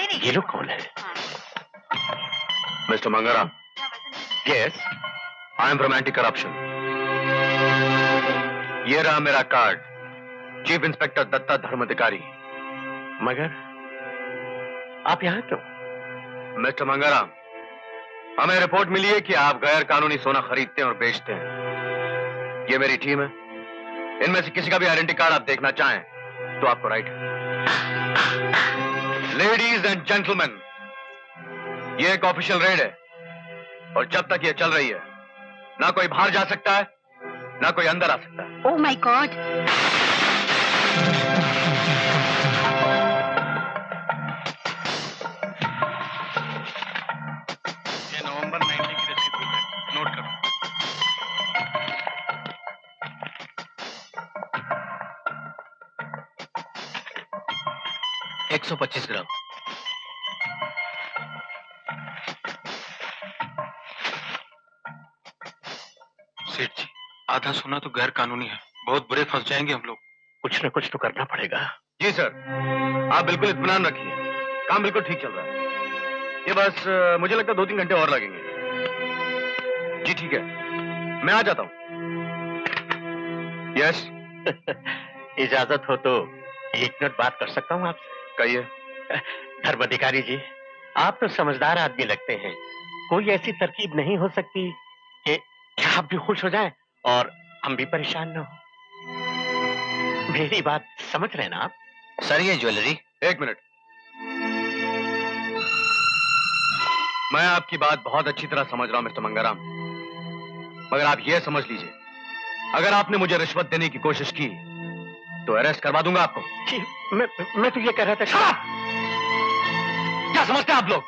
नहीं। ये लोग कौन है? Mister Mangaram. Yes, I am from anti corruption. ये रहा मेरा card, chief inspector Datta Dharmadhikari. मगर आप यहाँ क्यों? मिस्टर मंगाराम, हमें रिपोर्ट मिली है कि आप गैर कानूनी सोना खरीदते हैं और बेचते हैं। ये मेरी टीम है, इनमें से किसी का भी आइडेंटिटी कार्ड आप देखना चाहें तो आपको राइट है। लेडीज एंड जेंटलमैन, ये एक ऑफिशियल रेड है और जब तक ये चल रही है ना कोई बाहर जा सकता है ना कोई अंदर आ सकता है। Oh my God. ये नवंबर 19 की रसीद बुक है, नोट करो। $125 ग्राम। सेठ जी, आधा सोना तो गैर कानूनी है, बहुत बुरे फंस जाएंगे हम लोग। कुछ न कुछ तो करना पड़ेगा। जी सर, आप बिल्कुल इत्मीनान रखिए, काम बिल्कुल ठीक चल रहा है। ये बस मुझे लगता है 2-3 घंटे और लगेंगे। जी ठीक है, मैं आ जाता हूँ। यस। इजाजत हो तो 1 मिनट बात कर सकता हूँ आपसे? कहिए। धर्माधिकारी जी, आप तो समझदार आदमी लगते हैं। कोई ऐसी तरकीब नहीं हो सकती कि आप भी खुश हो जाएं और हम भी परेशान न हो? मेरी बात समझ रहे हैं ना आप? सर ये ज्वेलरी। 1 मिनट, मैं आपकी बात बहुत अच्छी तरह समझ रहा हूं मिस्टर मंगाराम, मगर आप ये समझ लीजिए, अगर आपने मुझे रिश्वत देने की कोशिश की तो अरेस्ट करवा दूंगा आपको। जी, मैं तो ये कह रहा था। क्या समझते हैं आप लोग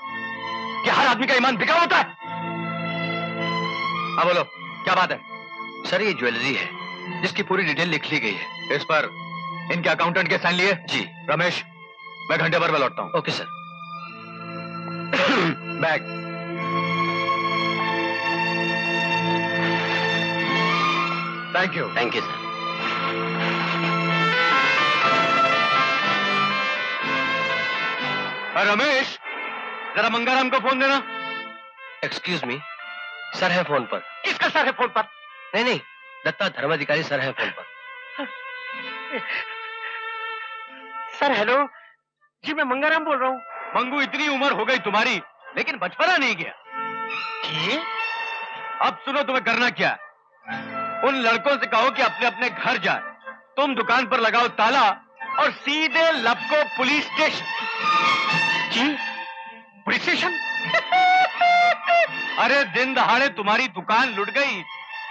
कि हर आदमी का ईमान बिका होता है? हाँ बोलो, क्या बात है? सर ये ज्वेलरी है जिसकी पूरी डिटेल लिख ली गई है। इस पर इनके अकाउंटेंट के साइन लिए? जी। रमेश, मैं घंटे भर में लौटता हूँ। Okay sir. Bag. Thank you. Thank you sir. Ramesh, जरा मंगाराम को फोन देना। एक्सक्यूज मी, सर है फोन पर। किसका सर है फोन पर? नहीं, दत्ता धर्माधिकारी सर है फोन पर। सर हेलो जी, मैं मंगाराम बोल रहा हूँ। मंगू, इतनी उम्र हो गई तुम्हारी लेकिन बचपना नहीं गया। जी? अब सुनो, तुम्हें करना क्या है? उन लड़कों से कहो कि अपने अपने घर जाए, तुम दुकान पर लगाओ ताला और सीधे लपको पुलिस स्टेशन। जी? Police station? अरे दिन दहाड़े तुम्हारी दुकान लुट गई,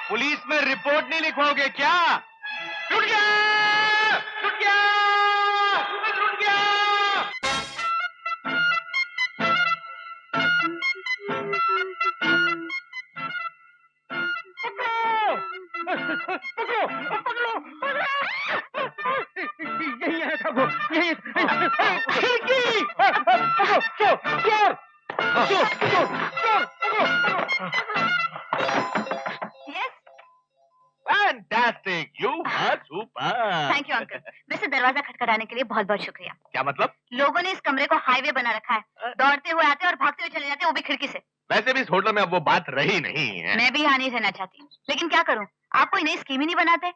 पुलिस में रिपोर्ट नहीं लिखवाओगे क्या? लुट गया, लुट गया, लुट गया। पकड़ो, पकड़ो, पकड़ो। यही है था वो, यही। खिड़की! पकड़ो, चोर, चोर, चोर, चोर, चोर, पकड़ो। Yes, fantastic, you are super. Thank you uncle. वैसे दरवाजा खटखटाने के लिए बहुत बहुत शुक्रिया। क्या मतलब? लोगों ने इस कमरे को हाईवे बना रखा है, दौड़ते हुए आते और भागते हुए चले जाते, वो भी खिड़की से। वैसे भी इस होटल में अब वो बात रही नहीं है। मैं भी यहाँ नहीं रहना चाहती, लेकिन क्या करूँ, आप कोई नई स्कीम ही नहीं बनाते।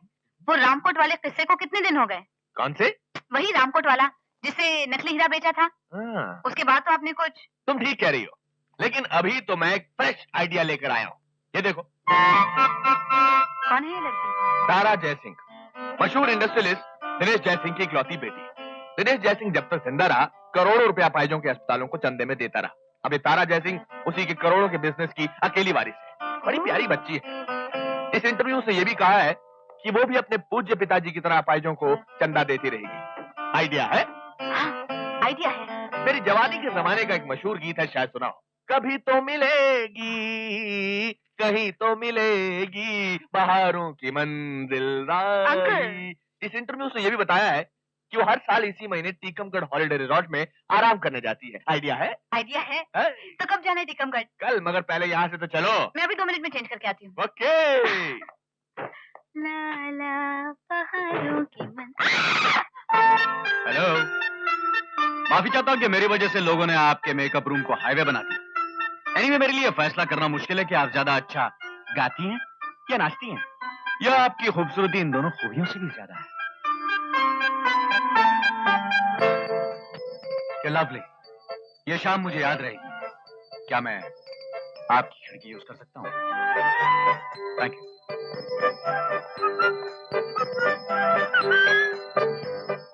वो रामकोट वाले किस्से को कितने दिन हो गए? कौन से? वही रामकोट वाला जिससे नकली हीरा बेचा था। उसके बाद तो आपने कुछ। तुम ठीक कह रही हो, लेकिन अभी तो मैं एक फ्रेश आइडिया लेकर आया हूँ। ये देखो। कौन है ये लड़की? तारा जयसिंह, मशहूर इंडस्ट्रियलिस्ट दिनेश जयसिंह की इकलौती बेटी। दिनेश जयसिंह जब तक जिंदा रहा, करोड़ों रुपया पाइजों के अस्पतालों को चंदे में देता रहा। अब ये तारा जयसिंह उसी के करोड़ों के बिजनेस की अकेली वारिस है। बड़ी प्यारी बच्ची है। इस इंटरव्यू से ये भी कहा है कि वो भी अपने पूज्य पिताजी की तरह अपाहिजों को चंदा देती रहेगी। आइडिया है? आइडिया है। मेरी जवानी के जमाने का एक मशहूर गीत है, शायद सुना हो। कभी तो मिलेगी, कहीं तो मिलेगी, बहारों की मंजिल राही। इस इंटरव्यू से ये भी बताया है कि वो हर साल इसी महीने टीकमगढ़ हॉलिडे रिजॉर्ट में आराम करने जाती है। आइडिया है? आइडिया है। तो कब जाना है टीकमगढ़? कल, मगर पहले यहाँ से तो चलो। मैं अभी 2 मिनट में चेंज करके आती हूँ। ओके। लाला पहाड़ों की हेलो माफी चाहता हूँ कि मेरी वजह से लोगों ने आपके मेकअप रूम को हाईवे बना दिया। एनीवे मेरे लिए फैसला करना मुश्किल है कि आप ज्यादा अच्छा गाती हैं या नाचती हैं, या आपकी खूबसूरती इन दोनों खूबियों से भी ज्यादा है। लवली, ये शाम मुझे याद रहेगी। क्या मैं आपकी खिड़की यूज कर सकता हूँ? Thank you.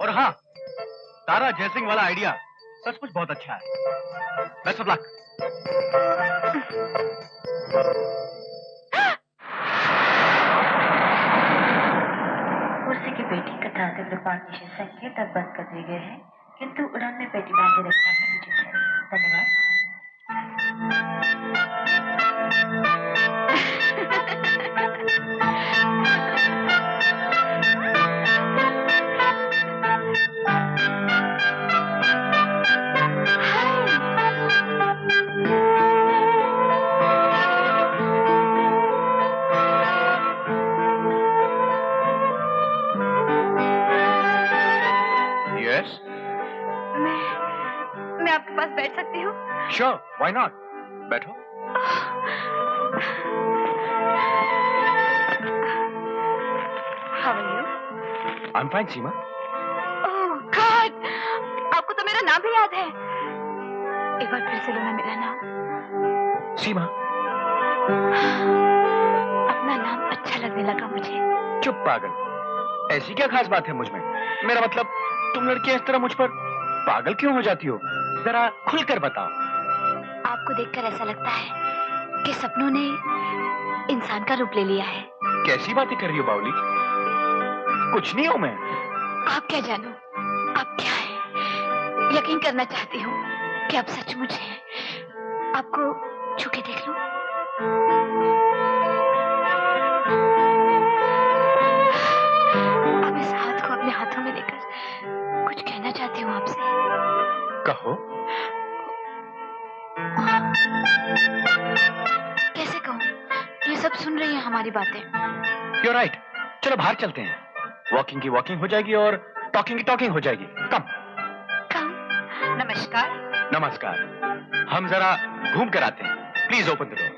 और हाँ, तारा जयसिंह वाला आइडिया सचमुच बहुत अच्छा है। Best of luck. कुर्सी की पेटी तथा धूम्रपान निषेध संकेत अब बंद कर दिए गए हैं, किंतु उड़ान में पेटी बांधे रखना है उचित है। धन्यवाद। मैं आपके पास बैठ सकती हूँ? Sure, why not? बैठो। How are you? I'm fine, Seema. Oh God! आपको तो मेरा नाम भी याद है। एक बार फिर से लो ना मेरा नाम। सीमा। अपना नाम अच्छा लगने लगा मुझे। चुप पागल, ऐसी क्या खास बात है मुझ में? मेरा मतलब तुम लड़कियां इस तरह मुझ पर पागल क्यों हो जाती हो? जरा खुलकर बताओ। आपको देखकर ऐसा लगता है कि सपनों ने इंसान का रूप ले लिया है। कैसी बातें कर रही हो बावली? कुछ नहीं हूं मैं। आप क्या जानो, आप क्या है? यकीन करना चाहती हूँ कि आप सचमुच हैं। आपको छू के देख लूं? अब इस हाथ को अपने हाथों में लेकर कुछ कहना चाहती हूँ आपसे। कहो। कैसे कहूँ? ये सब सुन रही हैं हमारी बातें। You're right. चलो बाहर चलते हैं। वॉकिंग की वॉकिंग हो जाएगी और टॉकिंग की टॉकिंग हो जाएगी। कम। नमस्कार। नमस्कार। हम जरा घूम कर आते हैं। Please open the door.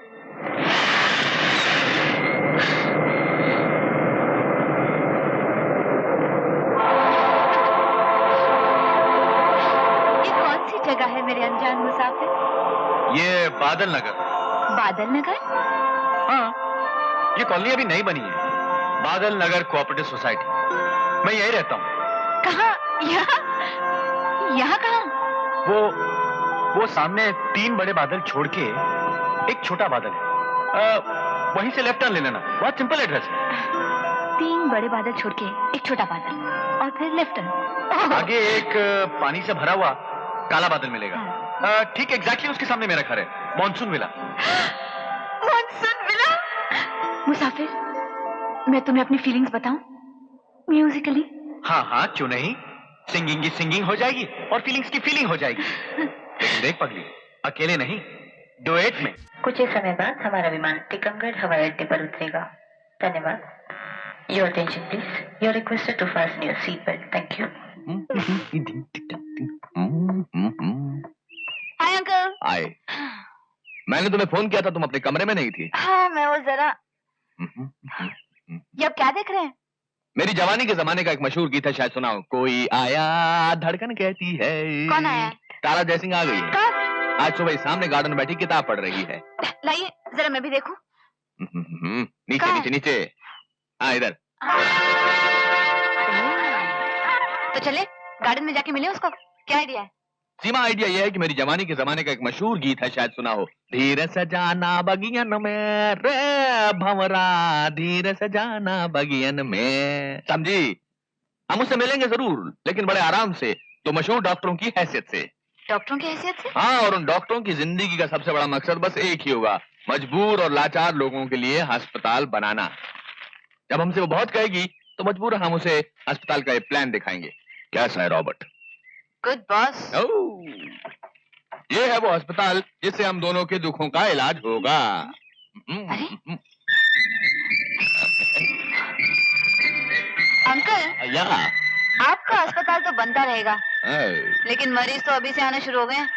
ये कौन सी जगह है मेरे अनजान मुसाफिर? ये बादल नगर। बादल नगर? हाँ, ये कॉलोनी अभी नई बनी है। बादल नगर कोऑपरेटिव सोसाइटी। मैं यही रहता हूँ। कहाँ? यहाँ कहाँ? वो सामने 3 बड़े बादल छोड़ के एक छोटा बादल है। वहीं से लेफ्ट टर्न ले लेना। बहुत सिंपल एड्रेस है। 3 बड़े बादल छोड़ के एक छोटा बादल और फिर लेफ्ट टर्न। आगे एक पानी से भरा हुआ काला बादल मिलेगा। हाँ। ठीक एग्जैक्टली उसके सामने मेरा घर है, मॉनसून विला। Monsoon villa? मुसाफिर, मैं तुम्हें अपनी फीलिंग्स बताऊं म्यूजिकली? हाँ हाँ, क्यों नहीं। सिंगिंग की सिंगिंग हो जाएगी और फीलिंग्स की फीलिंग हो जाएगी। लेकिन देख पगली, अकेले नहीं, डुएट में। कुछ ही समय बाद हमारा विमान टिकमगढ़ हवाई अड्डे पर उतरेगा। धन्यवाद। Your attention please. You're requested to fasten your seat belt. Thank you. Hi uncle. Hi. मैंने तुम्हें फोन किया था, तुम अपने कमरे में नहीं थी। हाँ, मैं वो जरा। ये आप क्या देख रहे हैं? मेरी जवानी के जमाने का एक मशहूर गीत है, शायद सुना हो। कोई आया धड़कन कहती है। कौन आया? तारा जयसिंह आ गई है। कब? आज सुबह सामने गार्डन में बैठी किताब पढ़ रही है। लाइए जरा मैं भी देखूं। नीचे नीचे नीचे। हाँ, इधर। तो चले गार्डन में जाके मिले उसको। क्या आइडिया है? सीमा, आइडिया यह है कि मेरी जवानी के जमाने का एक मशहूर गीत है, शायद सुना हो। धीरे से जाना बगियन में रे भंवरा, धीरे से जाना बगियन में। समझी? हम उससे मिलेंगे जरूर, लेकिन बड़े आराम से, तो मशहूर डॉक्टरों की हैसियत से। डॉक्टरों की हैसियत से? हाँ, और उन डॉक्टरों की जिंदगी का सबसे बड़ा मकसद बस एक ही होगा, मजबूर और लाचार लोगों के लिए अस्पताल बनाना। जब हमसे वो बहुत कहेगी तो मजबूर हम उसे अस्पताल का एक प्लान दिखाएंगे। कैसा है रॉबर्ट? Good boss. ये है वो अस्पताल जिससे हम दोनों के दुखों का इलाज होगा। अरे? अंकल, या आप आपका अस्पताल तो बनता रहेगा, लेकिन मरीज तो अभी से आना शुरू हो गए हैं।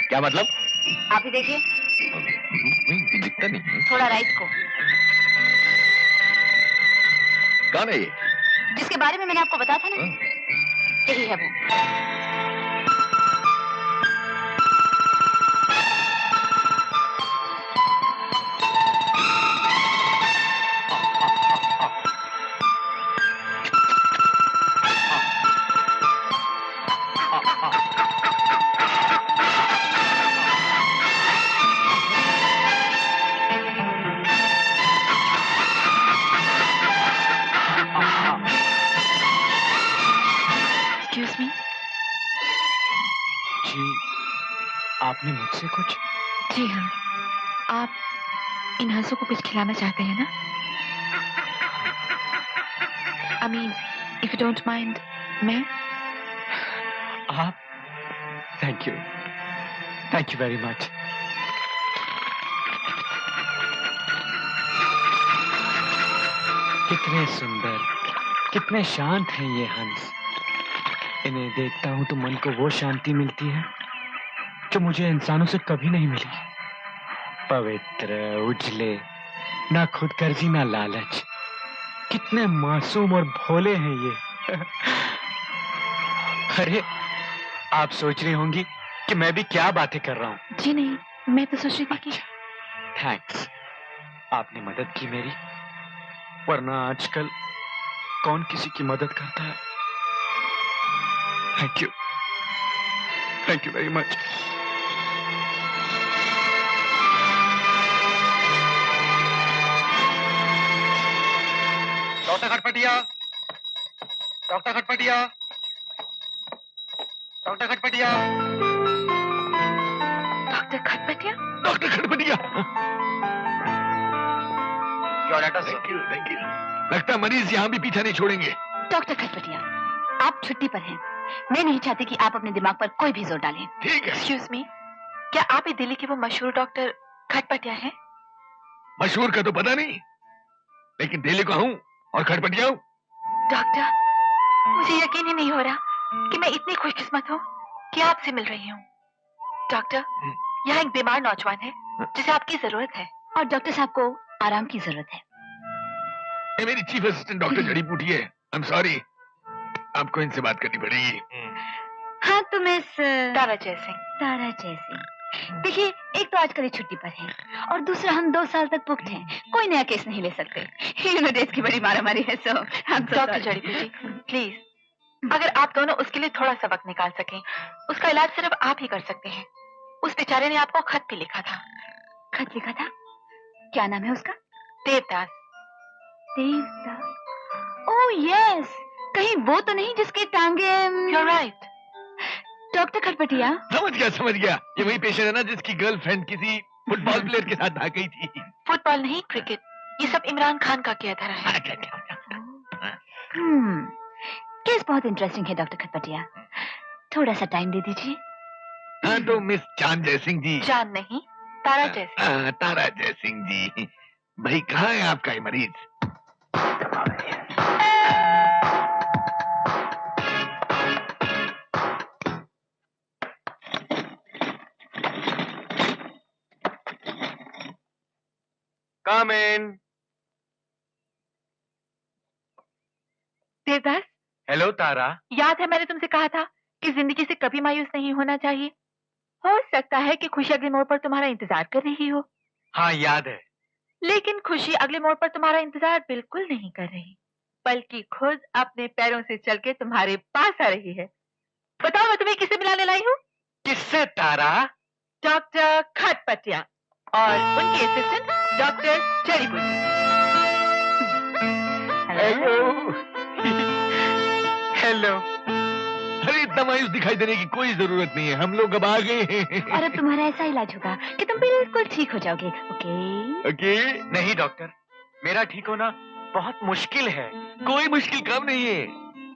क्या मतलब? आप ही देखिए। नहीं, दिखता नहीं। थोड़ा राइट को। कौन है ये? जिसके बारे में मैंने आपको बताया था ना, यही है वो। आपने मुझसे कुछ? जी हाँ, आप इन हंसों को कुछ खिलाना चाहते हैं ना? I mean, if you don't mind, मैं? आप? Thank you very much. कितने सुंदर, कितने शांत हैं ये हंस। इन्हें देखता हूं तो मन को वो शांति मिलती है जो मुझे इंसानों से कभी नहीं मिली। पवित्र, उजले, ना खुदगर्जी ना लालच। कितने मासूम और भोले हैं ये। अरे, आप सोच रही होंगी कि मैं भी क्या बातें कर रहा हूँ। जी नहीं, मैं तो सोच रही थी कि थैंक्स, आपने मदद की मेरी, वरना आजकल कौन किसी की मदद करता है। Thank you very much. Doctor Khatpatia, doctor Khatpatia, doctor Khatpatia, doctor Khatpatia, doctor Khatpatia. Thank you. लगता है मरीज यहाँ भी पीछा नहीं छोड़ेंगे। डॉक्टर खटपटिया, आप छुट्टी पर हैं। मैं नहीं चाहती कि आप अपने दिमाग पर कोई भी जोर डालें। ठीक है। एक्सक्यूज मी, क्या आप ही दिल्ली के वो मशहूर डॉक्टर खटपटिया हैं? मशहूर का तो पता नहीं, लेकिन दिल्ली का हूँ और खटपटिया हूँ। डॉक्टर, मुझे यकीन ही नहीं हो रहा कि मैं इतनी खुशकिस्मत हूँ कि आपसे मिल रही हूँ। डॉक्टर, यहाँ एक बीमार नौजवान है जिसे आपकी जरूरत है, और डॉक्टर साहब को आराम की जरूरत है। ये मेरी चीफ असिस्टेंट डॉक्टर जड़ी बूटी है। आई एम सॉरी, आपको इनसे बात करनी पड़ेगी। हाँ तो मिस तारा जयसिंह। देखिए, एक तो आजकल ये छुट्टी पर है, और दूसरा हम 2 साल तक पुख्त हैं। कोई नया केस नहीं ले सकते। देश की बड़ी मारामारी है। सो डॉक्टर जड़ी बूटी, प्लीज, अगर आप दोनों उसके लिए थोड़ा सा वक्त निकाल सकें, उसका इलाज सिर्फ आप ही कर सकते हैं। उस बेचारे ने आपको खत भी लिखा था। खत लिखा था? क्या नाम है उसका? देवदास। ओह यस, कहीं वो तो नहीं जिसकी टांगे? You're right. डॉक्टर खटपटिया। समझ गया। ये वही पेशेंट है ना जिसकी गर्लफ्रेंड किसी फुटबॉल प्लेयर के साथ भाग गई थी। फुटबॉल नहीं, क्रिकेट। ये सब इमरान खान का किया धरा है। केस बहुत इंटरेस्टिंग है डॉक्टर खटपटिया, थोड़ा सा टाइम दे दीजिए। हाँ तो मिस चांद जयसिंह जी। चांद नहीं, तारा जयसिंह। तारा जयसिंह जी, भाई कहाँ है आपका ये मरीज? Come in. देवदास। हेलो तारा। याद है मैंने तुमसे कहा था कि जिंदगी से कभी मायूस नहीं होना चाहिए। हो सकता है कि खुशी अगले मोड़ पर तुम्हारा इंतजार कर रही हो। हाँ याद है। लेकिन खुशी अगले मोड़ पर तुम्हारा इंतजार बिल्कुल नहीं कर रही, बल्कि खुद अपने पैरों से चल के तुम्हारे पास आ रही है। बताओ मैं तुम्हें किससे मिलाने लाई हूँ? किससे तारा? डॉक्टर खटपटिया और उनकी असिस्टेंट डॉक्टर जड़ी बूटी। हेलो। अरे इतना मायूस दिखाई देने की कोई जरूरत नहीं है, हम लोग अब आ गए हैं। और अब तुम्हारा ऐसा इलाज होगा कि तुम बिल्कुल ठीक हो जाओगे। ओके? नहीं डॉक्टर, मेरा ठीक होना बहुत मुश्किल है। कोई मुश्किल काम नहीं है,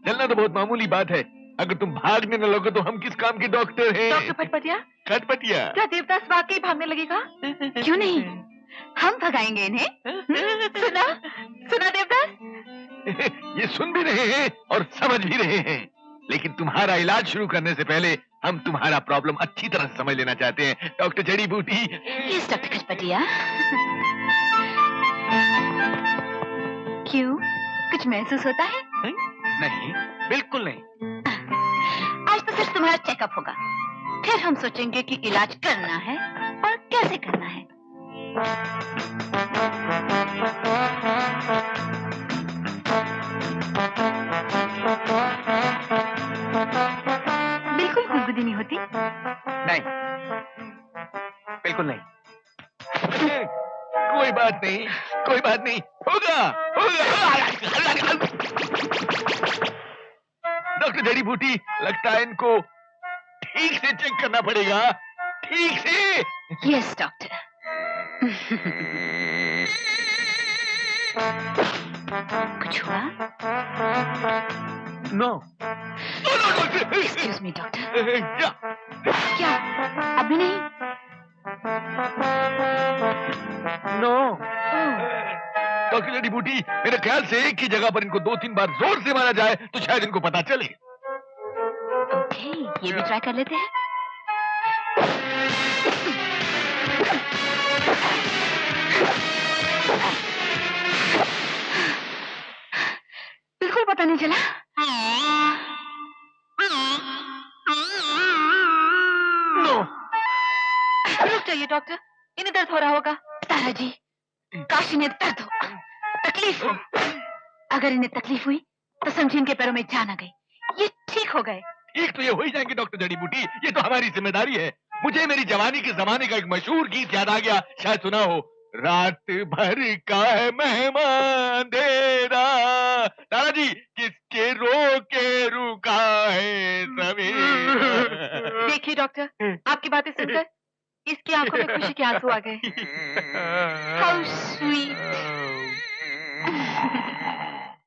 चलना तो बहुत मामूली बात है। अगर तुम भागने न लगो तो हम किस काम के डॉक्टर हैं? डॉक्टर खटपटिया। खटपटिया। क्या देवदास वाकई भागने लगेगा? क्यों नहीं, हम भगाएंगे इन्हें। सुना देवदास? ये सुन भी रहे हैं और समझ भी रहे हैं। लेकिन तुम्हारा इलाज शुरू करने से पहले हम तुम्हारा प्रॉब्लम अच्छी तरह से समझ लेना चाहते हैं डॉक्टर जड़ी बूटी। Yes doctor Khachpatiya. क्यों, कुछ महसूस होता है? नहीं, बिल्कुल नहीं। आज तो सिर्फ तुम्हारा चेकअप होगा, फिर हम सोचेंगे कि इलाज करना है और कैसे करना है। बिल्कुल गुदगुदी नहीं होती? नहीं, बिल्कुल नहीं। कोई बात नहीं, कोई बात नहीं, होगा, होगा। डॉक्टर जड़ी बूटी, लगता है इनको ठीक से चेक करना पड़ेगा, ठीक से। Yes doctor. कुछ हुआ? नो। Excuse me doctor. क्या अभी नहीं? नो। डॉक्टर जड़ी बूटी, मेरे ख्याल से एक ही जगह पर इनको 2-3 बार जोर से मारा जाए तो शायद इनको पता चले। ओके, ये भी ट्राई कर लेते हैं। बिल्कुल पता नहीं चला। नो। रुक जाइए डॉक्टर, इन्हें दर्द हो रहा होगा। तारा जी, काश इन्हें दर्द हो, तकलीफ हो। अगर इन्हें तकलीफ हुई तो समझिए इनके पैरों में जान आ गई, ये ठीक हो गए। ठीक तो ये हो ही जाएंगे डॉक्टर जड़ी बूटी, ये तो हमारी जिम्मेदारी है। मुझे मेरी जवानी के जमाने का एक मशहूर गीत याद आ गया, शायद सुना हो। रात भर का है मेहमान देरा, तारा जी किसके रोके रुका है सवेरा। देखिए डॉक्टर, आपकी बातें सुनकर इसकी आंखों में खुशी के आंसू आ गए। हाउ